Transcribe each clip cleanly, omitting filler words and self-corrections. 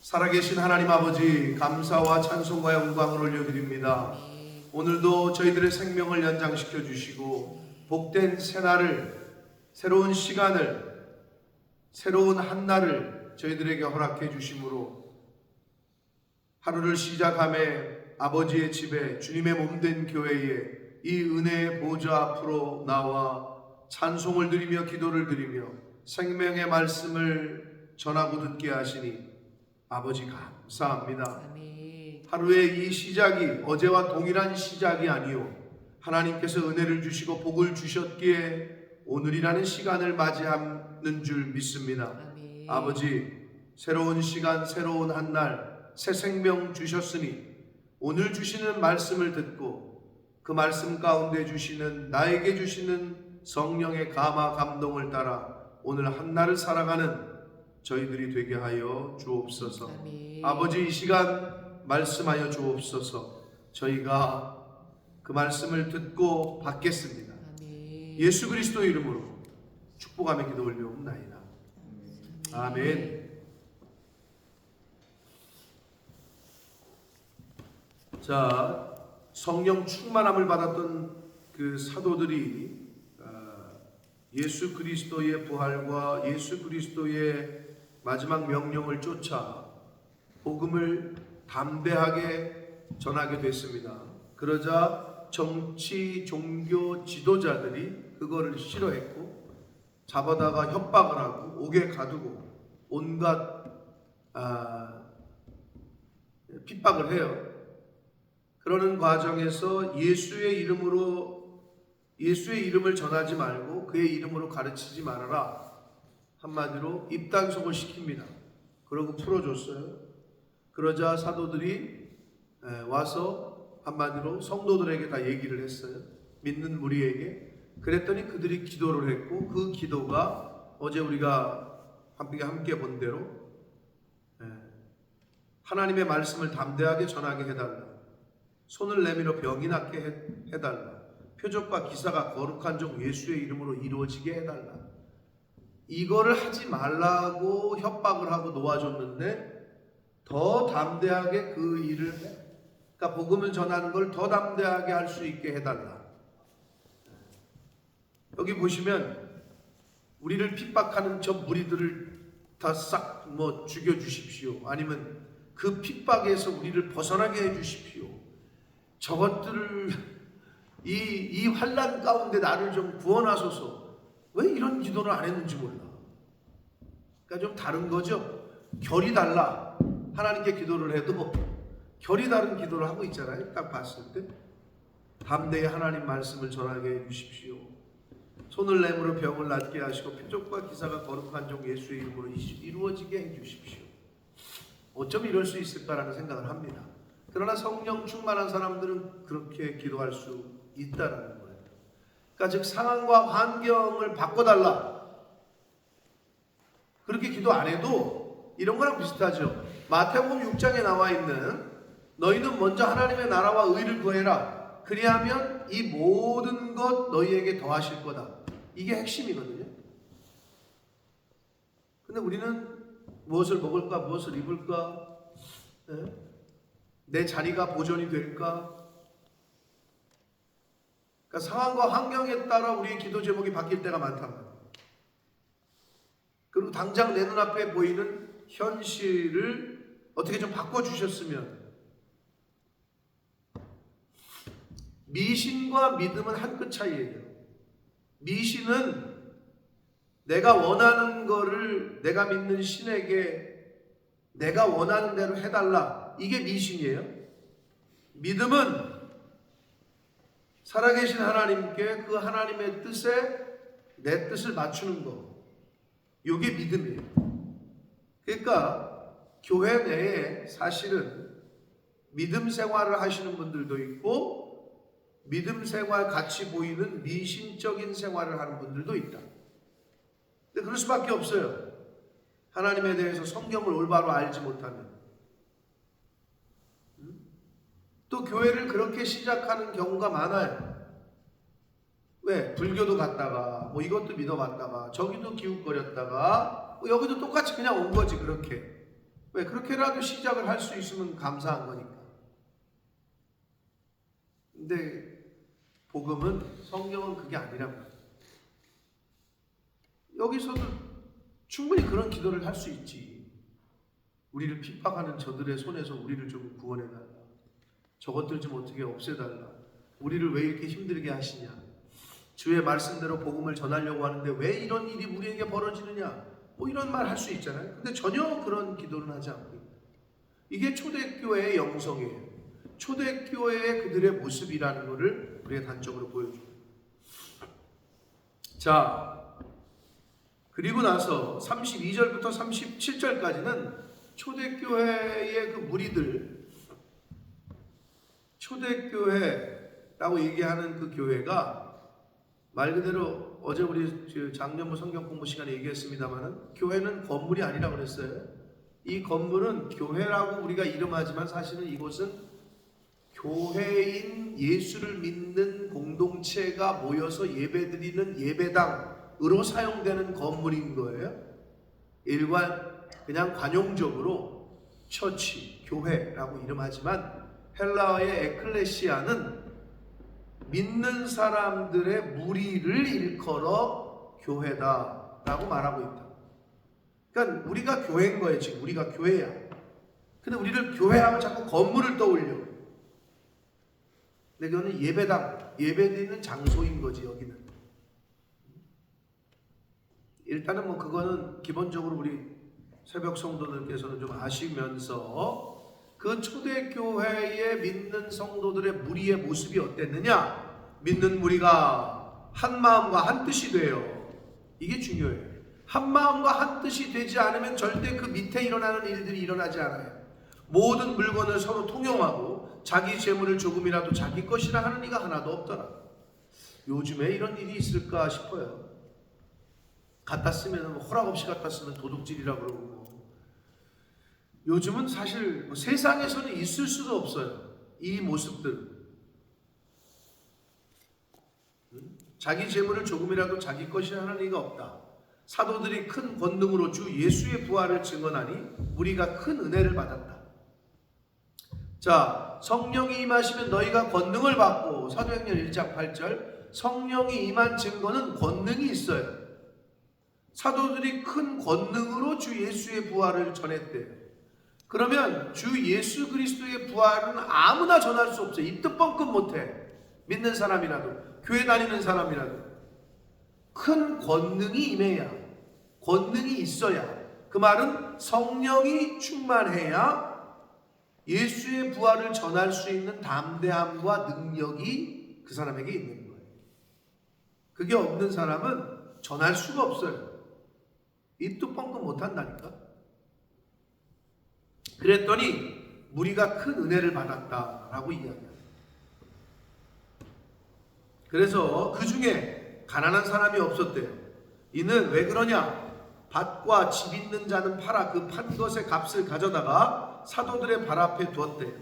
살아계신 하나님 아버지, 감사와 찬송과 영광을 올려드립니다. 오늘도 저희들의 생명을 연장시켜 주시고 복된 새날을, 새로운 시간을, 새로운 한날을 저희들에게 허락해 주심으로 하루를 시작함에 아버지의 집에, 주님의 몸된 교회에 이 은혜의 보좌 앞으로 나와 찬송을 드리며 기도를 드리며 생명의 말씀을 전하고 듣게 하시니 아버지 감사합니다. 아멘. 하루의 이 시작이 어제와 동일한 시작이 아니요 하나님께서 은혜를 주시고 복을 주셨기에 오늘이라는 시간을 맞이하는 줄 믿습니다. 아멘. 아버지, 새로운 시간, 새로운 한날, 새 생명 주셨으니 오늘 주시는 말씀을 듣고 그 말씀 가운데 주시는, 나에게 주시는 성령의 감화 감동을 따라 오늘 한날을 살아가는 저희들이 되게 하여 주옵소서. 아멘. 아버지, 이 시간 말씀하여 주옵소서. 저희가 그 말씀을 듣고 받겠습니다. 아멘. 예수 그리스도 이름으로 축복하며 기도 올려옵나이다. 아멘. 자, 성령 충만함을 받았던 그 사도들이 예수 그리스도의 부활과 예수 그리스도의 마지막 명령을 쫓아 복음을 담대하게 전하게 됐습니다. 그러자 정치, 종교 지도자들이 그거를 싫어했고 잡아다가 협박을 하고 옥에 가두고 온갖 핍박을 해요. 그러는 과정에서 예수의 이름을 전하지 말고 그의 이름으로 가르치지 말아라. 한마디로 입단속을 시킵니다. 그러고 풀어줬어요. 그러자 사도들이 와서 한마디로 성도들에게 다 얘기를 했어요. 믿는 무리에게. 그랬더니 그들이 기도를 했고 그 기도가 어제 우리가 함께 본 대로 하나님의 말씀을 담대하게 전하게 해달라. 손을 내밀어 병이 낫게 해달라. 표적과 기사가 거룩한 종 예수의 이름으로 이루어지게 해달라. 이거를 하지 말라고 협박을 하고 놓아줬는데 더 담대하게 그 일을 그러니까 복음을 전하는 걸 더 담대하게 할 수 있게 해달라. 여기 보시면 우리를 핍박하는 저 무리들을 다 싹 죽여주십시오. 아니면 그 핍박에서 우리를 벗어나게 해주십시오. 저것들을 이 환난 가운데 나를 좀 구원하소서. 왜 이런 기도를 안 했는지 몰라. 그러니까 좀 다른 거죠. 결이 달라. 하나님께 기도를 해도 결이 다른 기도를 하고 있잖아요. 딱 봤을 때 담대히 하나님 말씀을 전하게 해주십시오. 손을 내밀어 병을 낫게 하시고 표적과 기사가 거룩한 종 예수의 이름으로 이루어지게 해주십시오. 어쩜 이럴 수 있을까라는 생각을 합니다. 그러나 성령 충만한 사람들은 그렇게 기도할 수 있다라는 거예요. 그러니까 즉 상황과 환경을 바꿔달라. 그렇게 기도 안 해도 이런 거랑 비슷하죠. 마태복음 6장에 나와 있는 너희는 먼저 하나님의 나라와 의를 구해라. 그리하면 이 모든 것 너희에게 더하실 거다. 이게 핵심이거든요. 근데 우리는 무엇을 먹을까, 무엇을 입을까, 내 자리가 보존이 될까? 그러니까 상황과 환경에 따라 우리의 기도 제목이 바뀔 때가 많답니다. 그리고 당장 내 눈앞에 보이는 현실을 어떻게 좀 바꿔주셨으면. 미신과 믿음은 한 끗 차이예요. 미신은 내가 원하는 거를 내가 믿는 신에게 내가 원하는 대로 해달라. 이게 미신이에요. 믿음은 살아계신 하나님께 그 하나님의 뜻에 내 뜻을 맞추는 거. 이게 믿음이에요. 그러니까 교회 내에 사실은 믿음 생활을 하시는 분들도 있고 믿음 생활 같이 보이는 미신적인 생활을 하는 분들도 있다. 근데 그럴 수밖에 없어요. 하나님에 대해서 성경을 올바로 알지 못하면. 또 교회를 그렇게 시작하는 경우가 많아요. 왜? 불교도 갔다가 이것도 믿어봤다가 저기도 기웃거렸다가 여기도 똑같이 그냥 온 거지. 그렇게 왜 그렇게라도 시작을 할 수 있으면 감사한 거니까. 근데 복음은, 성경은 그게 아니란 말이에요. 여기서도 충분히 그런 기도를 할 수 있지. 우리를 핍박하는 저들의 손에서 우리를 좀 구원해달라. 저것들 좀 어떻게 없애달라. 우리를 왜 이렇게 힘들게 하시냐. 주의 말씀대로 복음을 전하려고 하는데 왜 이런 일이 우리에게 벌어지느냐. 뭐 이런 말 할 수 있잖아요. 근데 전혀 그런 기도는 하지 않고, 이게 초대교회의 영성이에요. 초대교회의 그들의 모습이라는 것을 우리가 단적으로 보여줘요. 자, 그리고 나서 32절부터 37절까지는 초대교회의 그 무리들, 초대교회라고 얘기하는 그 교회가 말 그대로 어제 우리 작년부 성경 공부 시간에 얘기했습니다만은 교회는 건물이 아니라고 그랬어요. 이 건물은 교회라고 우리가 이름하지만 사실은 이곳은 교회인 예수를 믿는 공동체가 모여서 예배드리는 예배당으로 사용되는 건물인 거예요. 그냥 관용적으로 처치, 교회라고 이름하지만 헬라어의 에클레시아는 믿는 사람들의 무리를 일컬어 교회다라고 말하고 있다. 그러니까 우리가 교회인 거예요. 지금 우리가 교회야. 근데 우리를 교회하면 자꾸 건물을 떠올려. 근데 그거는 예배당, 예배드리는 장소인 거지. 여기는 일단은 뭐 그거는 기본적으로 우리 새벽 성도들께서는 좀 아시면서, 그 초대교회에 믿는 성도들의 무리의 모습이 어땠느냐? 믿는 무리가 한 마음과 한 뜻이 돼요. 이게 중요해요. 한 마음과 한 뜻이 되지 않으면 절대 그 밑에 일어나는 일들이 일어나지 않아요. 모든 물건을 서로 통용하고 자기 재물을 조금이라도 자기 것이라 하는 이가 하나도 없더라. 요즘에 이런 일이 있을까 싶어요. 갖다 쓰면 허락 없이 갖다 쓰면 도둑질이라고 그러고, 요즘은 사실 세상에서는 있을 수도 없어요. 이 모습들. 자기 재물을 조금이라도 자기 것이라 하는 이가 없다. 사도들이 큰 권능으로 주 예수의 부활을 증언하니 우리가 큰 은혜를 받았다. 자, 성령이 임하시면 너희가 권능을 받고, 사도행전 1장 8절, 성령이 임한 증거는 권능이 있어요. 사도들이 큰 권능으로 주 예수의 부활을 전했대요. 그러면 주 예수 그리스도의 부활은 아무나 전할 수 없어요. 입도 뻥끗 못해. 믿는 사람이라도, 교회 다니는 사람이라도. 큰 권능이 임해야, 권능이 있어야, 그 말은 성령이 충만해야 예수의 부활을 전할 수 있는 담대함과 능력이 그 사람에게 있는 거예요. 그게 없는 사람은 전할 수가 없어요. 입도 뻥끗 못한다니까. 그랬더니 무리가 큰 은혜를 받았다라고 이야기합니다. 그래서 그 중에 가난한 사람이 없었대요. 이는 왜 그러냐? 밭과 집 있는 자는 팔아 그 판 것의 값을 가져다가 사도들의 발 앞에 두었대요.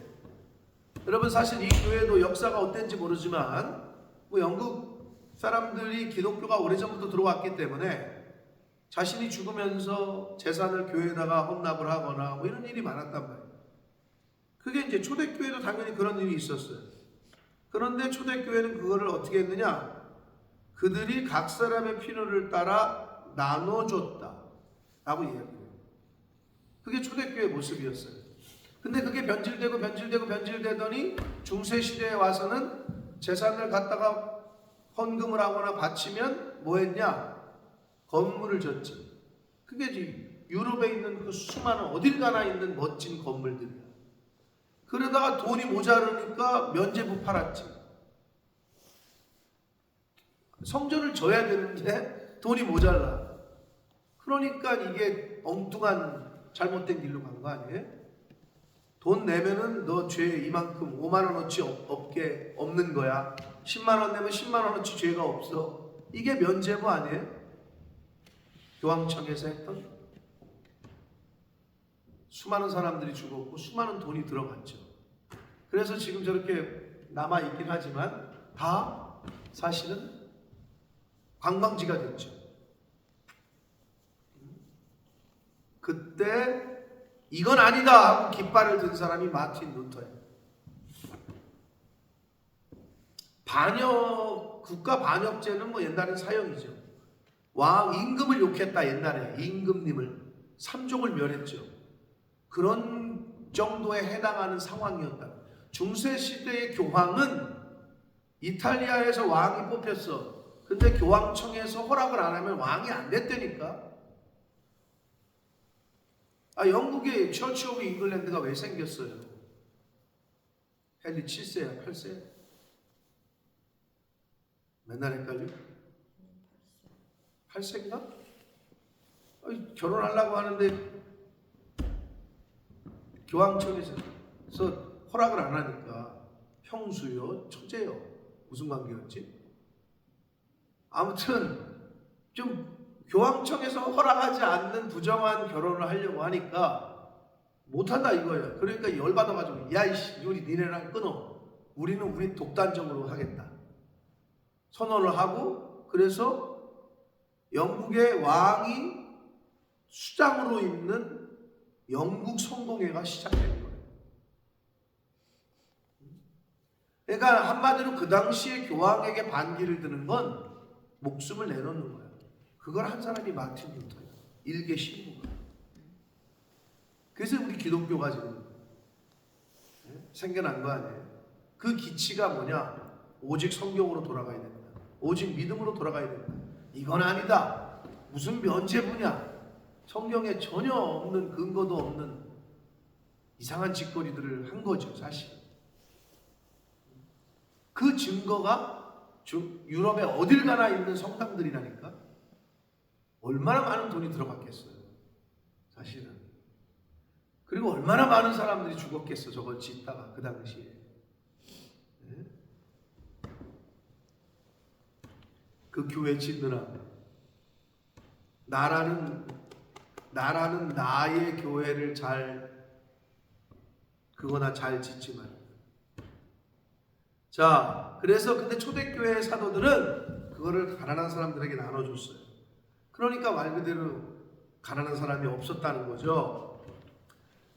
여러분, 사실 이 교회도 역사가 어땠는지 모르지만 영국 사람들이 기독교가 오래전부터 들어왔기 때문에 자신이 죽으면서 재산을 교회에다가 헌납을 하거나 이런 일이 많았단 말이에요. 그게 이제 초대교회도 당연히 그런 일이 있었어요. 그런데 초대교회는 그거를 어떻게 했느냐? 그들이 각 사람의 필요를 따라 나눠줬다라고 이야기해요. 그게 초대교회의 모습이었어요. 근데 그게 변질되더니 중세시대에 와서는 재산을 갖다가 헌금을 하거나 바치면 뭐 했냐? 건물을 졌지. 그게 유럽에 있는 그 수많은 어딜 가나 있는 멋진 건물들이야. 그러다가 돈이 모자르니까 면제부 팔았지. 성전을 져야 되는데 돈이 모자라. 그러니까 이게 엉뚱한 잘못된 길로 간 거 아니에요? 돈 내면은 너 죄 이만큼 5만 원어치 없는 거야. 10만 원 내면 10만 원어치 죄가 없어. 이게 면제부 아니에요? 교황청에서 했던. 수많은 사람들이 죽었고 수많은 돈이 들어갔죠. 그래서 지금 저렇게 남아있긴 하지만 다 사실은 관광지가 됐죠. 그때 이건 아니다 하고 깃발을 든 사람이 마틴 루터예요. 국가 반역죄는 뭐 옛날엔 사형이죠. 왕 임금을 욕했다. 옛날에 임금님을 삼족을 멸했죠. 그런 정도에 해당하는 상황이었다. 중세 시대의 교황은 이탈리아에서 왕이 뽑혔어. 근데 교황청에서 허락을 안 하면 왕이 안 됐다니까. 영국의 처치 오브 잉글랜드가 왜 생겼어요? 헨리 7세야 8세? 맨날 헷갈려? 8세인가? 결혼하려고 하는데 교황청에서 허락을 안 하니까 형수요? 처제요? 무슨 관계였지? 아무튼 좀 교황청에서 허락하지 않는 부정한 결혼을 하려고 하니까 못한다 이거예요. 그러니까 열받아가지고 야이씨 우리 니네랑 끊어. 우리 독단적으로 하겠다. 선언을 하고 그래서 영국의 왕이 수장으로 있는 영국 성공회가 시작된 거예요. 그러니까 한마디로 그 당시에 교황에게 반기를 드는 건 목숨을 내놓는 거예요. 그걸 한 사람이 마틴 루터예요. 일개 신부가. 그래서 우리 기독교가 지금 생겨난 거 아니에요. 그 기치가 뭐냐? 오직 성경으로 돌아가야 된다. 오직 믿음으로 돌아가야 된다. 이건 아니다. 무슨 면죄부냐? 성경에 전혀 없는 근거도 없는 이상한 짓거리들을 한 거죠, 사실. 그 증거가 유럽에 어딜 가나 있는 성당들이라니까. 얼마나 많은 돈이 들어갔겠어요, 사실은. 그리고 얼마나 많은 사람들이 죽었겠어, 저걸 짓다가 그 당시에. 네? 그 교회 짓느라 나라는 나의 교회를 그거나 잘 짓지만. 자, 그래서 근데 초대교회 사도들은 그거를 가난한 사람들에게 나눠줬어요. 그러니까 말 그대로 가난한 사람이 없었다는 거죠.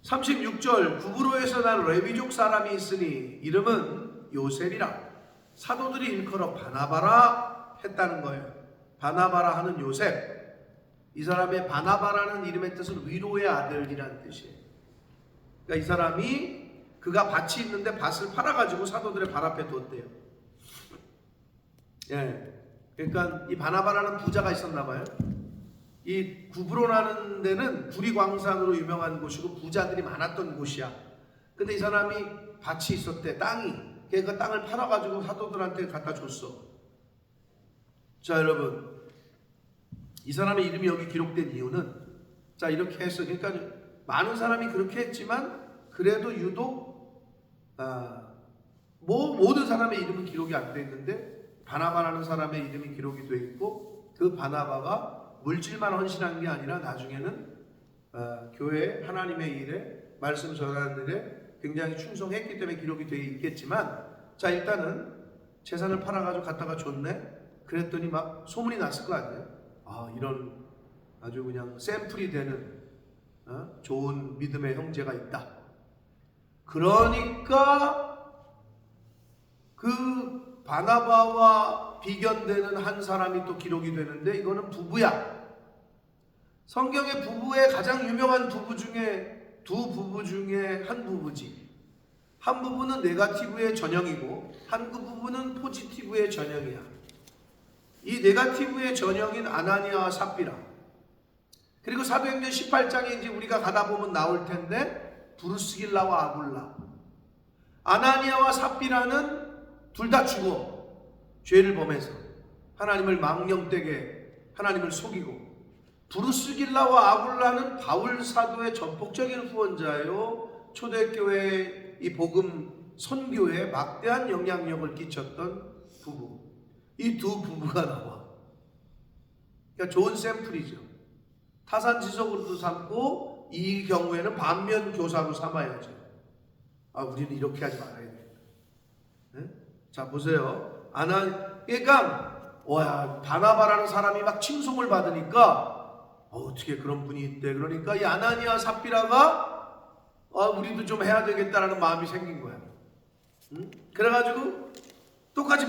36절 구브로에서 난 레위족 사람이 있으니 이름은 요셉이라 사도들이 일컬어 바나바라 했다는 거예요. 바나바라 하는 요셉. 이 사람의 바나바라는 이름의 뜻은 위로의 아들이라는 뜻이에요. 그러니까 이 사람이 그가 밭이 있는데 밭을 팔아가지고 사도들의 발 앞에 뒀대요. 예. 그러니까 이 바나바라는 부자가 있었나 봐요. 이 구브로라는 데는 구리광산으로 유명한 곳이고 부자들이 많았던 곳이야. 근데 이 사람이 밭이 있었대. 땅이. 그 땅을 팔아가지고 사도들한테 갖다 줬어. 자, 여러분. 이 사람의 이름이 여기 기록된 이유는 자, 이렇게 해서 그러니까 많은 사람이 그렇게 했지만 그래도 유독 모든 사람의 이름은 기록이 안 돼 있는데 바나바라는 사람의 이름이 기록이 돼 있고 그 바나바가 물질만 헌신한 게 아니라 나중에는 교회 하나님의 일에 말씀 전하는 일에 굉장히 충성했기 때문에 기록이 되어 있겠지만 자, 일단은 재산을 팔아가지고 갖다가 줬네. 그랬더니 막 소문이 났을 거 아니에요. 이런 아주 그냥 샘플이 되는 좋은 믿음의 형제가 있다. 그러니까 그 바나바와 비견되는 한 사람이 또 기록이 되는데 이거는 부부야. 성경의 부부의 가장 유명한 부부 중에 두 부부 중에 한 부부지. 한 부부는 네거티브의 전형이고 한 부부는 포지티브의 전형이야. 이 네거티브의 전형인 아나니아와 삽비라. 그리고 사도행전 18장에 이제 우리가 가다 보면 나올 텐데 브루스길라와 아굴라. 아나니아와 삽비라는 둘 다 죽어. 죄를 범해서 하나님을 망령되게 하나님을 속이고. 브루스길라와 아굴라는 바울 사도의 전폭적인 후원자요. 초대교회의 이 복음 선교에 막대한 영향력을 끼쳤던 부부. 이 두 부부가 나와. 그러니까 좋은 샘플이죠. 타산지석으로도 삼고 이 경우에는 반면 교사로 삼아야죠. 우리는 이렇게 하지 말아야 돼. 네? 자, 보세요. 그러니까 바나바라는 사람이 막 칭송을 받으니까 어떻게 그런 분이 있대. 그러니까 이 아나니아 삽비라가 우리도 좀 해야 되겠다라는 마음이 생긴 거야. 응? 그래가지고 똑같이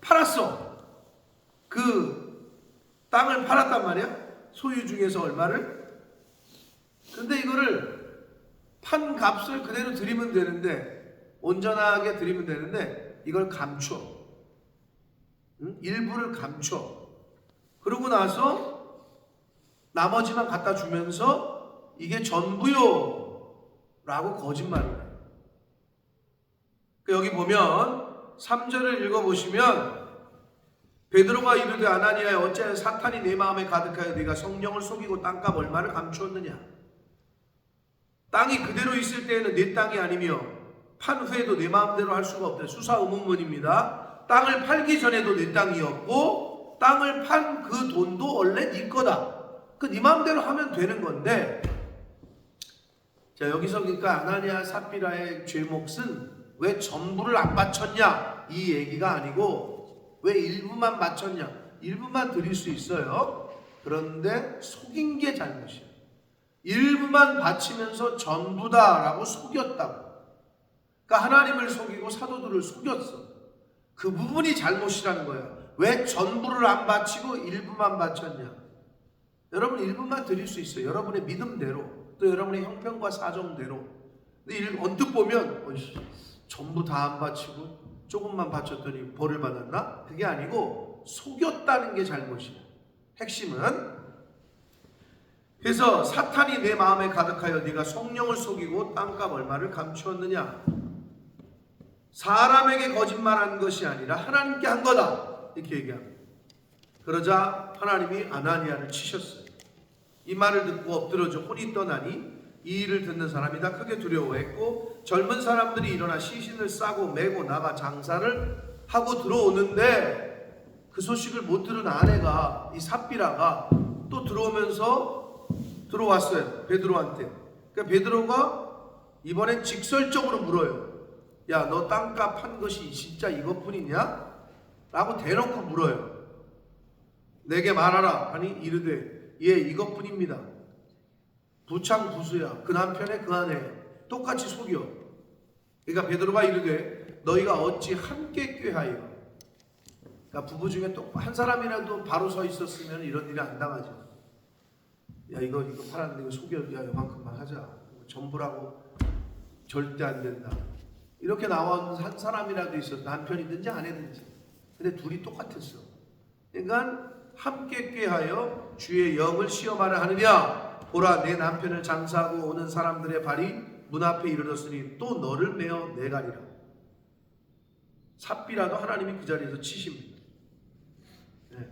팔았어. 그 땅을 팔았단 말이야. 소유 중에서 얼마를. 근데 이거를 판 값을 그대로 드리면 되는데, 온전하게 드리면 되는데 이걸 감춰. 응? 일부를 감춰. 그러고 나서 나머지만 갖다 주면서 이게 전부요 라고 거짓말을 해. 여기 보면 3절을 읽어보시면, 베드로가 이르되 아나니아야, 어찌하여 사탄이 내 마음에 가득하여 네가 성령을 속이고 땅값 얼마를 감추었느냐. 땅이 그대로 있을 때에는 내 땅이 아니며 판 후에도 내 마음대로 할 수가 없다. 수사 의문문입니다. 땅을 팔기 전에도 내 땅이었고 땅을 판 그 돈도 원래 네 거다. 그 네 마음대로 하면 되는 건데, 자, 여기서 그러니까 아나니아 삽비라의 죄몫은 왜 전부를 안 바쳤냐 이 얘기가 아니고, 왜 일부만 바쳤냐. 일부만 드릴 수 있어요. 그런데 속인 게 잘못이야. 일부만 바치면서 전부다라고 속였다고. 그러니까 하나님을 속이고 사도들을 속였어. 그 부분이 잘못이라는 거야. 왜 전부를 안 바치고 일부만 바쳤냐. 여러분, 일부만 드릴 수 있어요. 여러분의 믿음대로, 또 여러분의 형편과 사정대로. 근데 언뜻 보면 전부 다 안 바치고 조금만 바쳤더니 벌을 받았나? 그게 아니고 속였다는 게 잘못이야. 핵심은. 그래서 사탄이 내 마음에 가득하여 네가 성령을 속이고 땅값 얼마를 감추었느냐. 사람에게 거짓말한 것이 아니라 하나님께 한 거다, 이렇게 얘기합니다. 그러자 하나님이 아나니아를 치셨어요. 이 말을 듣고 엎드러져 혼이 떠나니 이 일을 듣는 사람이 다 크게 두려워했고, 젊은 사람들이 일어나 시신을 싸고 메고 나가 장사를 하고 들어오는데, 그 소식을 못 들은 아내가, 이 삽비라가 또 들어왔어요, 베드로한테. 그러니까 베드로가 이번엔 직설적으로 물어요. 야, 너 땅값 판 것이 진짜 이것뿐이냐? 라고 대놓고 물어요. 내게 말하라 하니 이르되 예, 이것뿐입니다. 부창부수야. 그 남편의 그 아내 똑같이 속여. 그러니까 베드로가 이르되 너희가 어찌 함께 꾀하여. 그러니까 부부 중에 또 한 사람이라도 바로 서 있었으면 이런 일이 안 당하죠. 야, 이거 팔았는데 이거 속여. 야, 이만큼만 하자. 전부라고 절대 안 된다. 이렇게 나온 한 사람이라도 있었어. 남편이든지 아내든지. 근데 둘이 똑같았어. 그러니까 함께 꾀하여 주의 영을 시험하려 하느냐. 보라, 내 남편을 장사하고 오는 사람들의 발이 문 앞에 이르렀으니 또 너를 메어 내가리라. 삽비라도 하나님이 그 자리에서 치십니다. 네.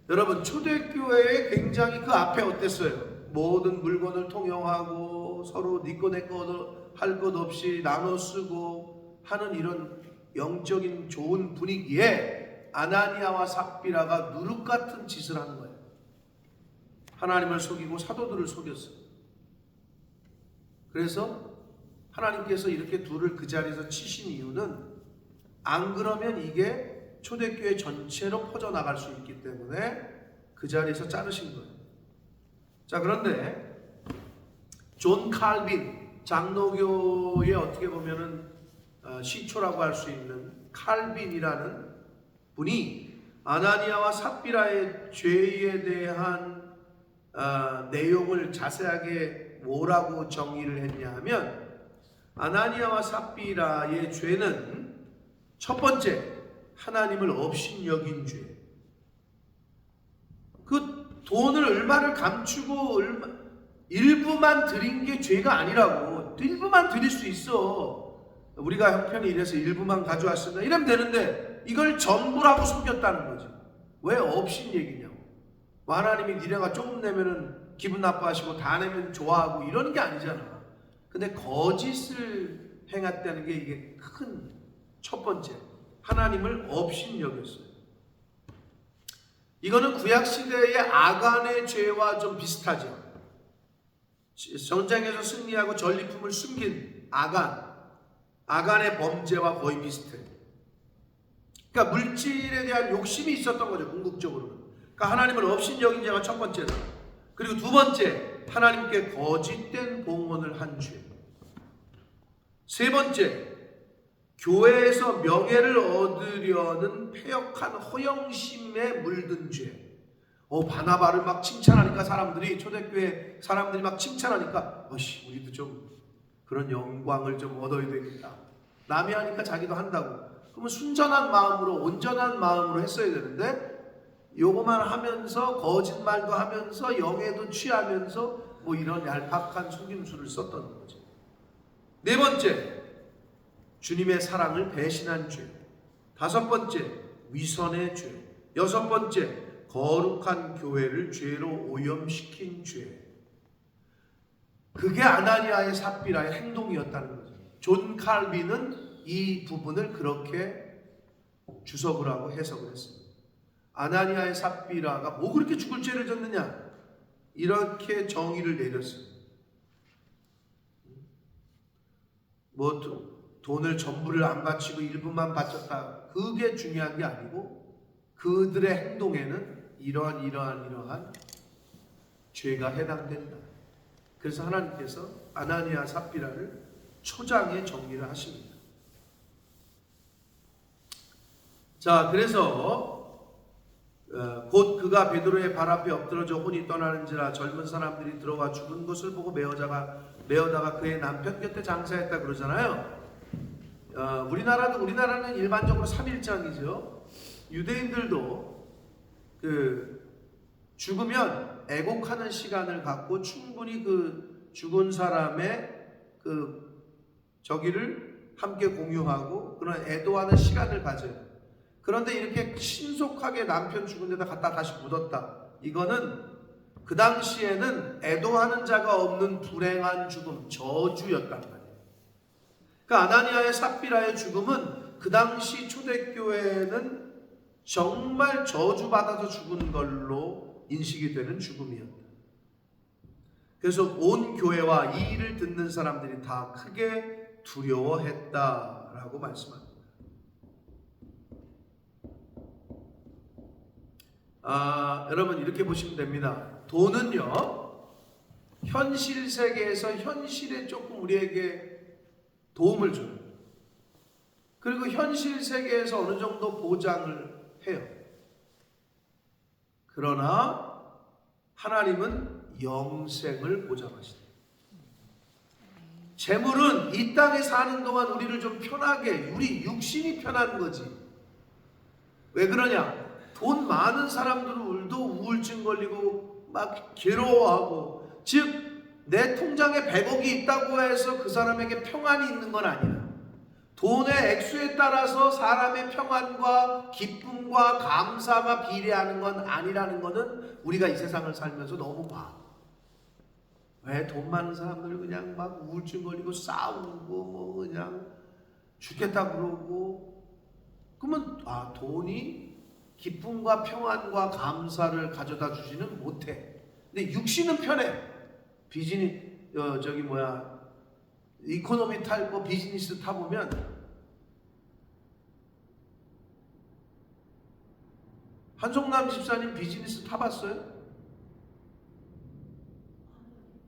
여러분, 초대교회에 굉장히 그 앞에 어땠어요? 모든 물건을 통용하고 서로 네 거 내 거 할 것 없이 나눠 쓰고 하는 이런 영적인 좋은 분위기에 아나니아와 삽비라가 누룩 같은 짓을 하는 거예요. 하나님을 속이고 사도들을 속였어요. 그래서 하나님께서 이렇게 둘을 그 자리에서 치신 이유는, 안 그러면 이게 초대교회 전체로 퍼져나갈 수 있기 때문에 그 자리에서 자르신 거예요. 자, 그런데 존 칼빈, 장로교의 어떻게 보면은 시초라고 할 수 있는 칼빈이라는 분이 아나니아와 삽비라의 죄에 대한 내용을 자세하게 뭐라고 정의를 했냐 하면, 아나니아와 삽비라의 죄는 첫 번째, 하나님을 업신여긴 죄. 그 돈을 얼마를 감추고 일부만 드린 게 죄가 아니라고. 일부만 드릴 수 있어. 우리가 형편이 이래서 일부만 가져왔습니다, 이러면 되는데 이걸 전부라고 속였다는 거지. 왜 업신 얘기냐고. 하나님이 니네가 조금 내면은 기분 나빠하시고 다 내면 좋아하고 이러는 게 아니잖아. 근데 거짓을 행했다는 게 이게 큰 첫 번째, 하나님을 업신 여겼어요. 이거는 구약시대의 아간의 죄와 좀 비슷하죠. 전쟁에서 승리하고 전리품을 숨긴 아간의 범죄와 거의 비슷해. 그러니까 물질에 대한 욕심이 있었던 거죠, 궁극적으로는. 그러니까 하나님을 업신 여긴 죄가 첫 번째다. 그리고 두 번째, 하나님께 거짓된 봉헌을 한 죄. 세 번째, 교회에서 명예를 얻으려는 패역한 허영심에 물든 죄. 바나바를 막 칭찬하니까 사람들이, 초대교회 사람들이 막 칭찬하니까 우리도 좀 그런 영광을 좀 얻어야 되겠다. 남이 하니까 자기도 한다고. 그러면 순전한 마음으로, 온전한 마음으로 했어야 되는데 요거만 하면서 거짓말도 하면서 영에도 취하면서 뭐 이런 얄팍한 속임수를 썼던 거죠. 네 번째, 주님의 사랑을 배신한 죄. 다섯 번째, 위선의 죄. 여섯 번째, 거룩한 교회를 죄로 오염시킨 죄. 그게 아나니아의 삽비라의 행동이었다는 거죠. 존 칼빈은 이 부분을 그렇게 주석을 하고 해석을 했습니다. 아나니아의 삽비라가 뭐 그렇게 죽을 죄를 졌느냐, 이렇게 정의를 내렸습니다. 뭐 돈을 전부를 안 바치고 일부만 바쳤다, 그게 중요한 게 아니고 그들의 행동에는 이러한 죄가 해당된다. 그래서 하나님께서 아나니아 삽비라를 초장에 정리를 하십니다. 자, 그래서 곧 그가 베드로의 발 앞에 엎드러져 혼이 떠나는지라 젊은 사람들이 들어와 죽은 것을 보고 메어다가 그의 남편 곁에 장사했다 그러잖아요. 우리나라는 일반적으로 3일장이죠. 유대인들도 죽으면 애곡하는 시간을 갖고 충분히 그 죽은 사람의 저기를 함께 공유하고 그런 애도하는 시간을 가져요. 그런데 이렇게 신속하게 남편 죽은 데다 갖다 다시 묻었다, 이거는 그 당시에는 애도하는 자가 없는 불행한 죽음, 저주였단 말이에요. 그러니까 아나니아의 삽비라의 죽음은 그 당시 초대교회는 정말 저주받아서 죽은 걸로 인식이 되는 죽음이었다. 그래서 온 교회와 이 일을 듣는 사람들이 다 크게 두려워했다라고 말씀합니다. 여러분 이렇게 보시면 됩니다. 돈은요, 현실 세계에서 현실에 조금 우리에게 도움을 줘요. 그리고 현실 세계에서 어느 정도 보장을 해요. 그러나 하나님은 영생을 보장하시다. 재물은 이 땅에 사는 동안 우리를 좀 편하게, 우리 육신이 편한 거지. 왜 그러냐? 돈 많은 사람들도 우울증 걸리고 막 괴로워하고, 즉 내 통장에 100억이 있다고 해서 그 사람에게 평안이 있는 건 아니야. 돈의 액수에 따라서 사람의 평안과 기쁨과 감사가 비례하는 건 아니라는 것은 우리가 이 세상을 살면서 너무 봐. 왜 돈 많은 사람들 그냥 막 우울증 걸리고 싸우고 뭐 그냥 죽겠다 그러고, 그러면 돈이 기쁨과 평안과 감사를 가져다 주지는 못해. 근데 육신은 편해. 이코노미 타고 비즈니스 타보면 한송남 집사님 비즈니스 타봤어요?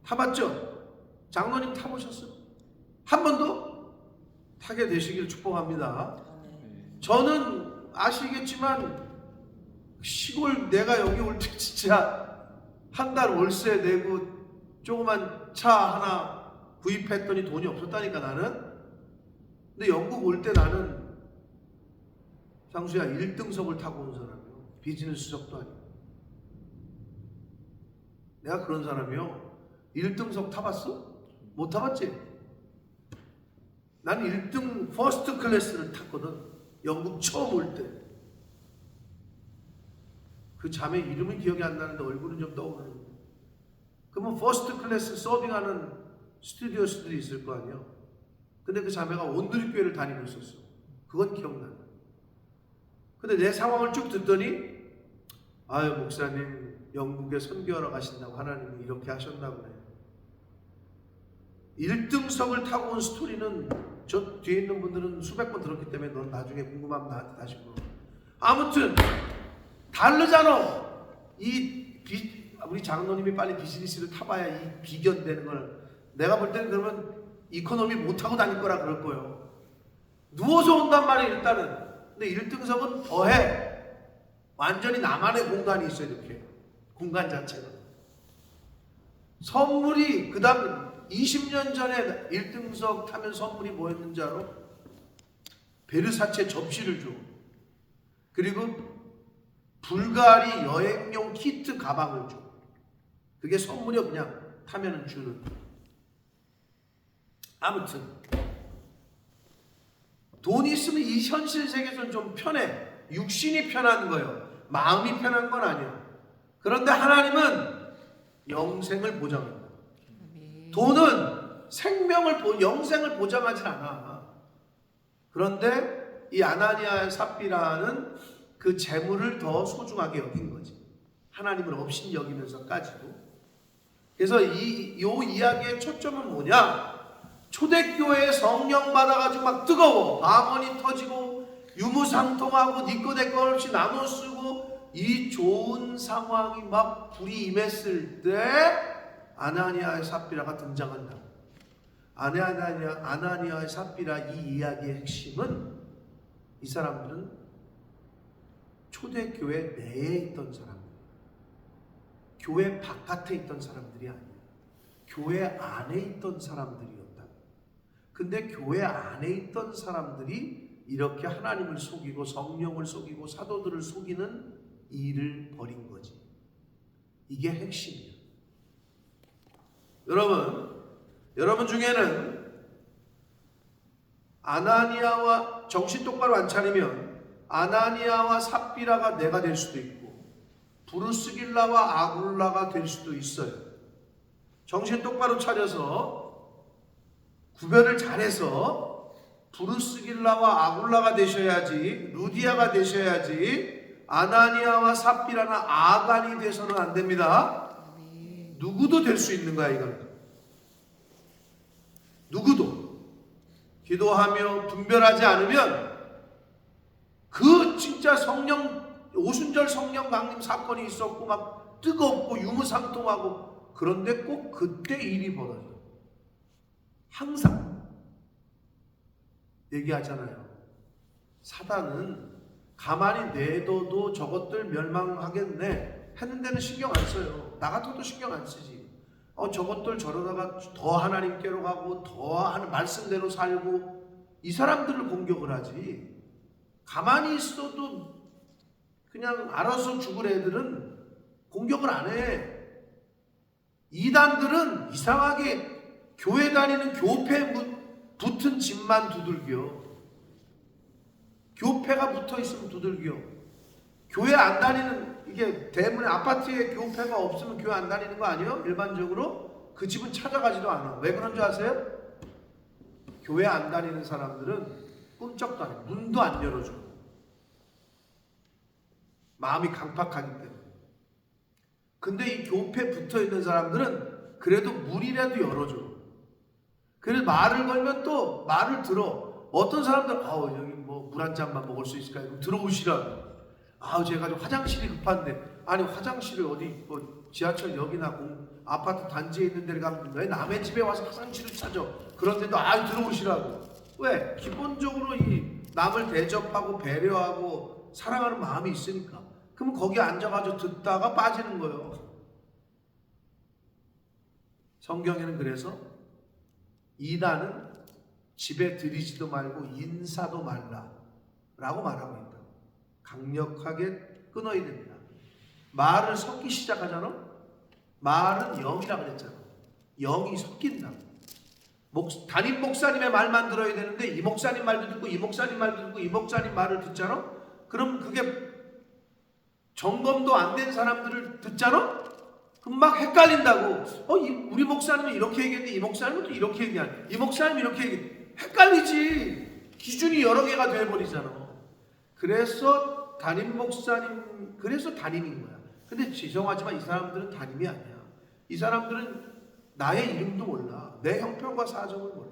타봤죠? 장로님 타보셨어요? 한 번도? 타게 되시길 축복합니다. 저는 아시겠지만 시골 내가 여기 올 때 진짜 한 달 월세 내고 조그만 차 하나 구입했더니 돈이 없었다니까 나는. 근데 영국 올 때 나는 상수야 1등석을 타고 온 사람이요. 비즈니스석도 아니고. 내가 그런 사람이요. 1등석 타봤어? 못 타봤지? 난 1등 퍼스트 클래스를 탔거든. 영국 처음 올 때. 그 자매 이름은 기억이 안 나는데 얼굴은 좀 떠오르는. 그러면 퍼스트 클래스 서빙하는 스튜디오스들이 있을 거 아니야. 근데 그 자매가 온누리 교회를 다니고 있었어. 그건 기억나. 근데 내 상황을 쭉 듣더니 목사님 영국에 선교하러 가신다고 하나님이 이렇게 하셨나 보네. 1등석을 타고 온 스토리는 저 뒤에 있는 분들은 수백 번 들었기 때문에 넌 나중에 궁금하면 나한테 다시 물어. 아무튼 다르잖아. 우리 장로님이 빨리 비즈니스를 타봐야 이 비견되는 걸. 내가 볼 때는 그러면 이코노미 못하고 다닐 거라 그럴 거예요. 누워서 온단 말이에요, 일단은. 근데 1등석은 더해. 완전히 나만의 공간이 있어요, 이렇게. 공간 자체가. 선물이, 그 다음 20년 전에 1등석 타면 선물이 뭐였는지 알아? 베르사체 접시를 줘. 그리고 불가리 여행용 키트 가방을 줘. 그게 선물이요, 그냥 타면은 주는. 아무튼 돈이 있으면 이 현실 세계에서는 좀 편해. 육신이 편한 거예요. 마음이 편한 건 아니에요. 그런데 하나님은 영생을 보장합니다. 돈은 생명을, 영생을 보장하지 않아. 그런데 이 아나니아의 삽비라는 그 재물을 더 소중하게 여긴 거지. 하나님을 없인 여기면서까지도. 그래서 이 이야기의 초점은 뭐냐? 초대교회에 성령 받아가지고 막 뜨거워. 방언이 터지고 유무상통하고 니꺼 내꺼 없이 나눠 쓰고 이 좋은 상황이 막 불이 임했을 때 아나니아의 삽비라가 등장한다. 아나니아의 삽비라 이 이야기의 핵심은 이 사람들은 초대교회 내에 있던 사람들, 교회 바깥에 있던 사람들이 아니야. 교회 안에 있던 사람들이었다. 근데 교회 안에 있던 사람들이 이렇게 하나님을 속이고 성령을 속이고 사도들을 속이는 일을 벌인 거지. 이게 핵심이야. 여러분 중에는 아나니아와 정신 똑바로 안 차리면 아나니아와 삽비라가 내가 될 수도 있고 브루스길라와 아굴라가 될 수도 있어요. 정신 똑바로 차려서 구별을 잘해서 브루스길라와 아굴라가 되셔야지, 루디아가 되셔야지, 아나니아와 삽비라나 아간이 돼서는 안 됩니다. 누구도 될 수 있는 거야, 이거는. 누구도. 기도하며 분별하지 않으면 그 진짜 오순절 성령 강림 사건이 있었고 막 뜨겁고 유무상통하고 그런데 꼭 그때 일이 벌어져요. 항상 얘기하잖아요. 사단은 가만히 내둬도 저것들 멸망하겠네 하는 데는 신경 안 써요. 나 같아도 신경 안 쓰지. 저것들 저러다가 더 하나님께로 가고 더 하는 말씀대로 살고 이 사람들을 공격을 하지. 가만히 있어도 그냥 알아서 죽을 애들은 공격을 안 해. 이단들은 이상하게 교회 다니는 교패 붙은 집만 두들겨. 교패가 붙어 있으면 두들겨. 교회 안 다니는, 이게 대문에 아파트에 교패가 없으면 교회 안 다니는 거 아니에요? 일반적으로 그 집은 찾아가지도 않아. 왜 그런 줄 아세요? 교회 안 다니는 사람들은 꿈쩍도 안 해. 문도 안 열어줘. 마음이 강팍하기 때문에. 근데 이 교패 붙어 있는 사람들은 그래도 문이라도 열어줘. 그래서 말을 걸면 또 말을 들어. 어떤 사람들은 여기 뭐 물 한 잔만 먹을 수 있을까요? 그럼 들어오시라고. 제가 좀 화장실이 급한데. 아니 화장실을 어디 뭐 지하철역이나 아파트 단지에 있는 데를 가면 왜 남의 집에 와서 화장실을 찾아? 그런데도 들어오시라고. 왜? 기본적으로 이 남을 대접하고 배려하고 사랑하는 마음이 있으니까. 그럼 거기 앉아가지고 듣다가 빠지는 거예요. 성경에는 그래서 이단은 집에 들이지도 말고 인사도 말라라고 말하고 있다. 강력하게 끊어야 됩니다. 말을 섞기 시작하잖아. 말은 영이라 그랬잖아. 영이 섞인다. 담임 목사님의 말만 들어야 되는데 이 목사님 말도 듣고 이 목사님 말도 듣고 이 목사님 말을 듣잖아. 그럼 그게 점검도 안 된 사람들을 듣잖아. 그럼 막 헷갈린다고. 우리 목사님은 이렇게 얘기했는데 이 목사님은 또 이렇게 얘기하네. 이 목사님은 이렇게 얘기해. 헷갈리지. 기준이 여러 개가 돼버리잖아. 그래서 그래서 담임인 거야. 근데 죄송하지만 이 사람들은 담임이 아니야. 이 사람들은 나의 이름도 몰라. 내 형편과 사정을 몰라.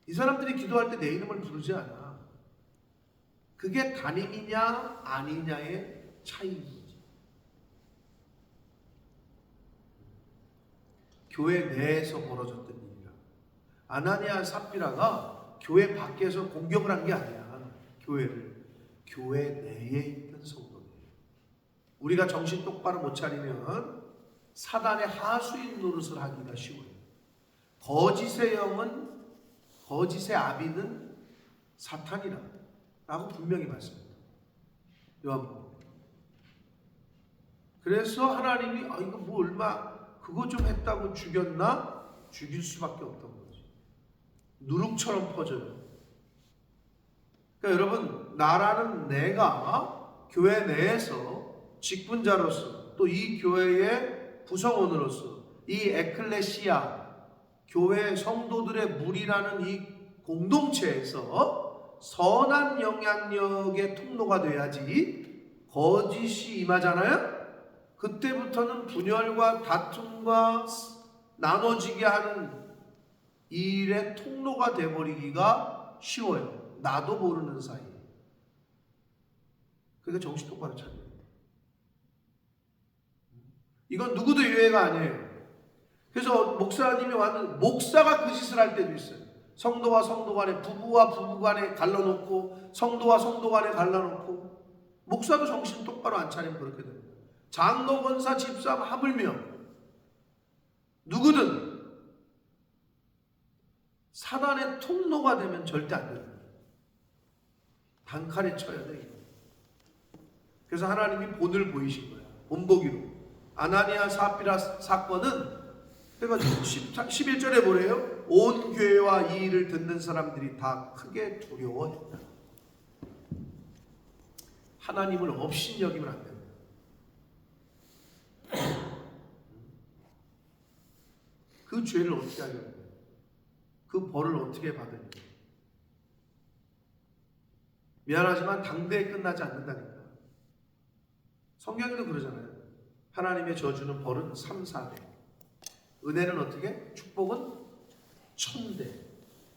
이 사람들이 기도할 때 내 이름을 부르지 않아. 그게 담임이냐 아니냐의 차이인 거지. 교회 내에서 벌어졌던 일이야. 아나니아 삽비라가 교회 밖에서 공격을 한 게 아니야. 교회 내에 있던 성도들. 우리가 정신 똑바로 못 차리면 사단의 하수인 노릇을 하기가 쉬워요. 거짓의 영은, 거짓의 아비는 사탄이라 라고 분명히 말씀합니다. 요한복음. 그래서 하나님이 이거 뭐 얼마 그거 좀 했다고 죽였나? 죽일 수밖에 없던 거지. 누룩처럼 퍼져요. 그러니까 여러분, 나라는 내가 교회 내에서 직분자로서 또 이 교회의 구성원으로서 이 에클레시아 교회 성도들의 무리라는 이 공동체에서 선한 영향력의 통로가 돼야지 거짓이 임하잖아요. 그때부터는 분열과 다툼과 나눠지게 하는 일의 통로가 돼버리기가 쉬워요. 나도 모르는 사이에. 그러니까 정신 똑바로 차려야 돼. 이건 누구도 예외가 아니에요. 그래서 목사님이 왔는데 목사가 그 짓을 할 때도 있어요. 성도와 성도 간에, 부부와 부부 간에 갈라놓고, 성도와 성도 간에 갈라놓고, 목사도 정신 똑바로 안 차리면 그렇게 됩니다. 장로, 권사, 집사 하물며 누구든 사단의 통로가 되면 절대 안 됩니다. 단칼에 쳐야 돼. 그래서 하나님이 본을 보이신 거야. 본보기로. 아나니아 삽비라 사건은 그러니까 11절에 보래요. 온 교회와 이 일을 듣는 사람들이 다 크게 두려워했다. 하나님을 업신여기면 안 됩니다. 그 죄를 어떻게 하려고? 그 벌을 어떻게 받으려고? 미안하지만 당대에 끝나지 않는다니까. 성경에도 그러잖아요. 하나님의 저주는 벌은 3, 4대. 은혜는 어떻게? 축복은 1000대.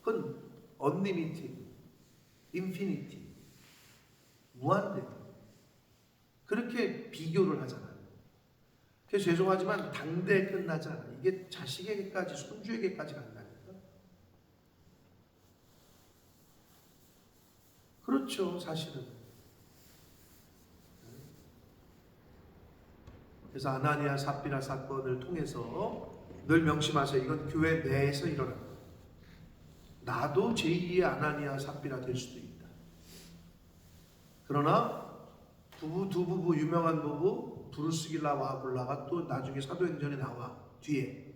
그건 unlimited, infinity, 무한대. 그렇게 비교를 하잖아요. 그래서 죄송하지만 당대에 끝나지 않아. 이게 자식에게까지, 손주에게까지 간다니까. 그렇죠, 사실은. 그래서 아나니아 삽비라 사건을 통해서 늘 명심하세요. 이건 교회 내에서 일어납니다. 나도 제2의 아나니아 삽비라 될 수도 있다. 그러나 두 부부, 유명한 부부 브루스길라와 아굴라가 또 나중에 사도행전에 나와. 뒤에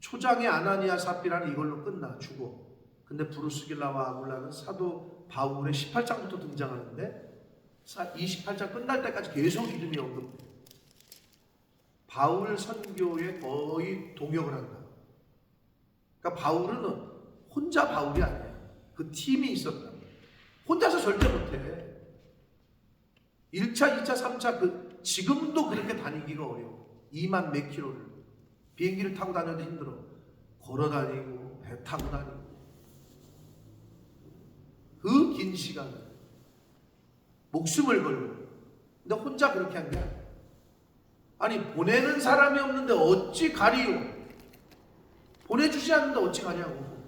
초장의 아나니아 삽비라는 이걸로 끝나 죽어. 근데 브루스길라와 아굴라는 사도 바울의 18장부터 등장하는데 28장 끝날 때까지 계속 이름이 언급돼. 바울 선교에 거의 동역을 한다. 그러니까 바울은 혼자 바울이 아니야. 그 팀이 있었다. 혼자서 절대 못해. 1차, 2차, 3차 지금도 그렇게 다니기가 어려워. 2만 몇 킬로를. 비행기를 타고 다녀도 힘들어. 걸어 다니고 배 타고 다니고. 그 긴 시간을 목숨을 걸고. 근데 혼자 그렇게 한 게 아니야. 아니 보내는 사람이 없는데 어찌 가리요? 보내주지 않는데 어찌 가냐고.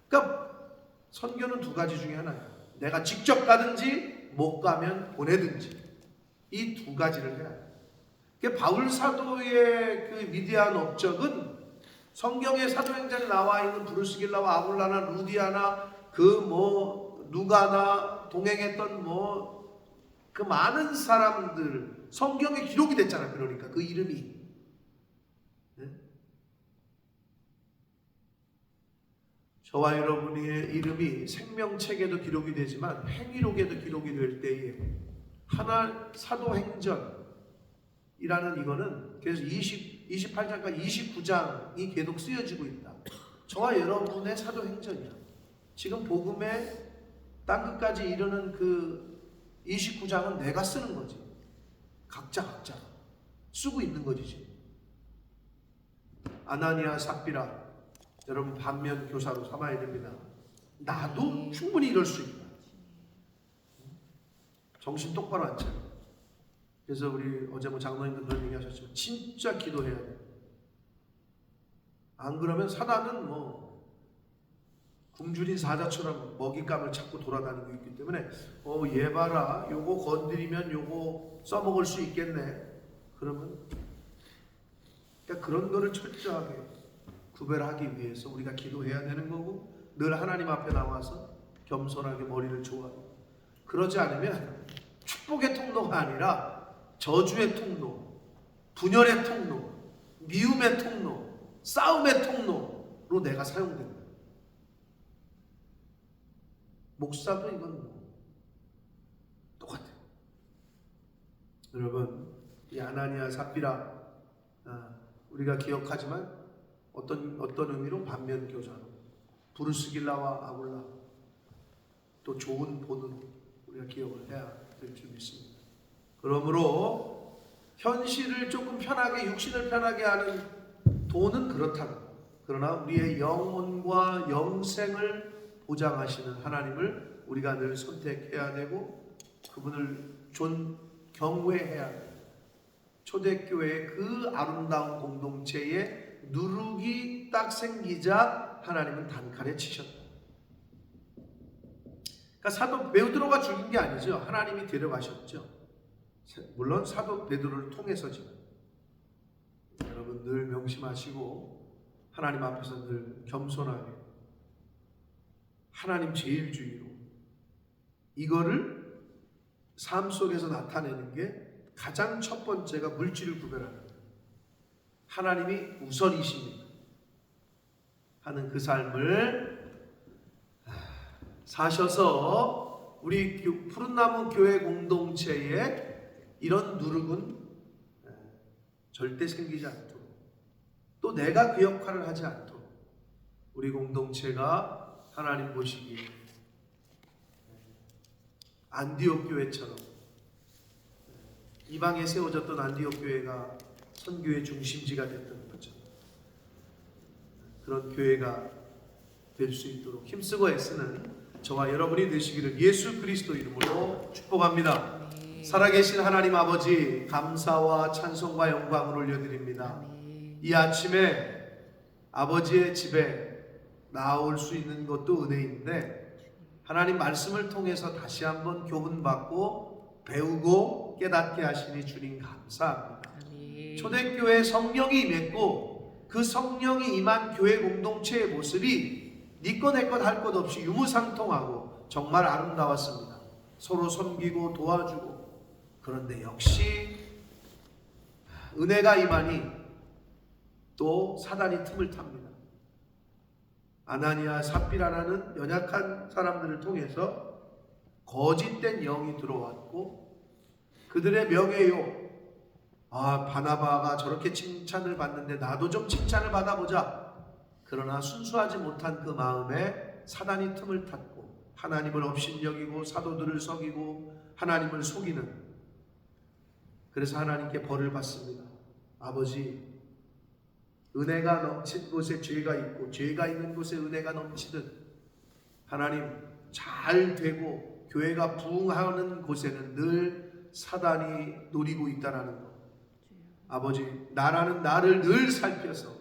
그러니까 선교는 두 가지 중에 하나야. 내가 직접 가든지 못 가면 보내든지. 이 두 가지를 해야 돼. 그러니까 바울 사도의 그 위대한 업적은 성경의 사도행전에 나와 있는 브루스길라와 아굴라나 루디아나 누가나 동행했던 그 많은 사람들 성경에 기록이 됐잖아. 그러니까 그 이름이. 네? 저와 여러분의 이름이 생명책에도 기록이 되지만 행위록에도 기록이 될 때에 하나 사도행전이라는 이거는 그래서 28장까지 29장이 계속 쓰여지고 있다. 저와 여러분의 사도행전이야. 지금 복음의 땅끝까지 이르는 그 29장은 내가 쓰는 거지. 각자 쓰고 있는 거지 지금. 아나니아 삽비라 여러분 반면 교사로 삼아야 됩니다. 나도 충분히 이럴 수 있다. 정신 똑바로 안 차려. 그래서 우리 어제 장로님도 그런 얘기 하셨지만 진짜 기도해야 돼. 안 그러면 사단은 굶주린 사자처럼 먹잇감을 찾고 돌아다니고 있기 때문에 얘 봐라, 요거 건드리면 요거 써먹을 수 있겠네. 그러면 그러니까 그런 거를 철저하게 구별하기 위해서 우리가 기도해야 되는 거고, 늘 하나님 앞에 나와서 겸손하게 머리를 조아리고, 그러지 않으면 축복의 통로가 아니라 저주의 통로, 분열의 통로, 미움의 통로, 싸움의 통로로 내가 사용된다. 목사도 이건 똑같아요. 여러분, 이 아나니아 삽비라 우리가 기억하지만 어떤 의미로 반면 교사로, 부르스길라와 아굴라, 또 좋은 본으로 우리가 기억을 해야 될 줄 믿습니다. 그러므로 현실을 조금 편하게, 육신을 편하게 하는 돈은 그렇다. 그러나 우리의 영혼과 영생을 보장하시는 하나님을 우리가 늘 선택해야 되고, 그분을 경외해야 돼요. 초대교회의 그 아름다운 공동체에 누룩이 딱 생기자 하나님은 단칼에 치셨다. 그러니까 사도 베드로가 죽인 게 아니죠. 하나님이 데려가셨죠. 물론 사도 베드로를 통해서지만. 여러분 늘 명심하시고 하나님 앞에서 늘 겸손하게 하나님 제일주의로 이거를 삶 속에서 나타내는 게 가장 첫 번째가 물질을 구별하는 거예요. 하나님이 우선이십니다 하는 그 삶을 사셔서 우리 푸른나무 교회 공동체에 이런 누룩은 절대 생기지 않도록, 또 내가 그 역할을 하지 않도록 우리 공동체가 하나님 보시기에 안디옥 교회처럼, 이방에 세워졌던 안디옥 교회가 선교의 중심지가 됐던 거죠. 그런 교회가 될 수 있도록 힘쓰고 애쓰는 저와 여러분이 되시기를 예수 그리스도 이름으로 축복합니다. 살아계신 하나님 아버지, 감사와 찬송과 영광을 올려드립니다. 이 아침에 아버지의 집에 나올 수 있는 것도 은혜인데, 하나님 말씀을 통해서 다시 한번 교훈받고 배우고 깨닫게 하시니 주님 감사합니다. 초대교회 성령이 임했고, 그 성령이 임한 교회 공동체의 모습이 니 것 내 것 할 것 없이 유무상통하고 정말 아름다웠습니다. 서로 섬기고 도와주고. 그런데 역시 은혜가 임하니 또 사단이 틈을 탑니다. 아나니아 삽비라라는 연약한 사람들을 통해서 거짓된 영이 들어왔고, 그들의 명예요, 바나바가 저렇게 칭찬을 받는데 나도 좀 칭찬을 받아보자. 그러나 순수하지 못한 그 마음에 사단이 틈을 탔고 하나님을 업신여기고 사도들을 속이고 하나님을 속이는, 그래서 하나님께 벌을 받습니다. 아버지, 은혜가 넘친 곳에 죄가 있고 죄가 있는 곳에 은혜가 넘치듯 하나님 잘 되고 교회가 부흥하는 곳에는 늘 사단이 노리고 있다라는 것. 아버지, 나라는 나를 늘 살펴서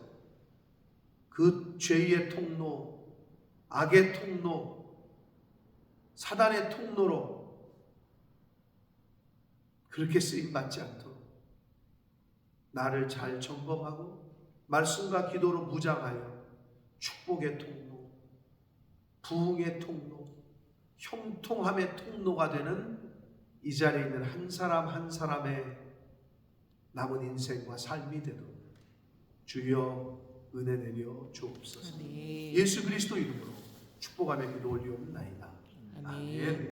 그 죄의 통로, 악의 통로, 사단의 통로로 그렇게 쓰임받지 않도록 나를 잘 점검하고 말씀과 기도로 무장하여 축복의 통로, 부흥의 통로, 형통함의 통로가 되는 이 자리에 있는 한 사람 한 사람의 남은 인생과 삶이 되도록 주여 은혜 내려 주옵소서. 예수 그리스도 이름으로 축복하며 기도 올리옵나이다. 아멘.